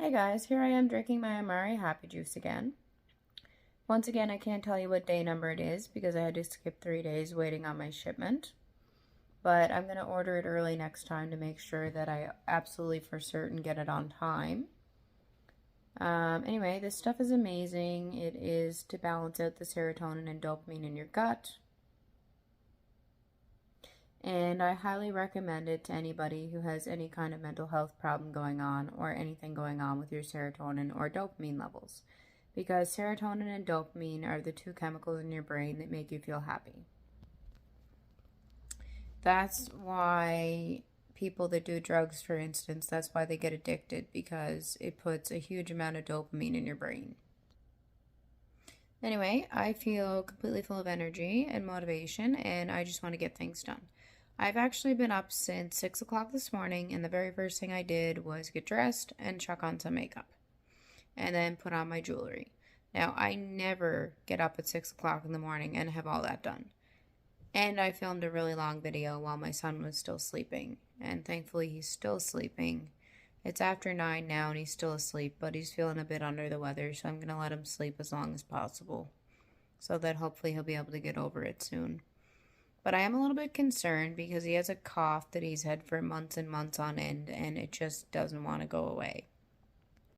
Hey guys, here I am drinking my Amare Happy Juice again. Once again, I can't tell you what day number it is because I had to skip 3 days waiting on my shipment. But I'm going to order it early next time to make sure that I absolutely for certain get it on time. Anyway, this stuff is amazing. It is to balance out the serotonin and dopamine in your gut. And I highly recommend it to anybody who has any kind of mental health problem going on or anything going on with your serotonin or dopamine levels. Because serotonin and dopamine are the two chemicals in your brain that make you feel happy. That's why people that do drugs, for instance, that's why they get addicted, because it puts a huge amount of dopamine in your brain. Anyway, I feel completely full of energy and motivation, and I just want to get things done. I've actually been up since 6 o'clock this morning, and the very first thing I did was get dressed and chuck on some makeup, and then put on my jewelry. Now, I never get up at 6 o'clock in the morning and have all that done. And I filmed a really long video while my son was still sleeping, and thankfully he's still sleeping. It's after 9 now and he's still asleep, but he's feeling a bit under the weather, so I'm going to let him sleep as long as possible, so that hopefully he'll be able to get over it soon. But I am a little bit concerned because he has a cough that he's had for months and months on end, and it just doesn't want to go away.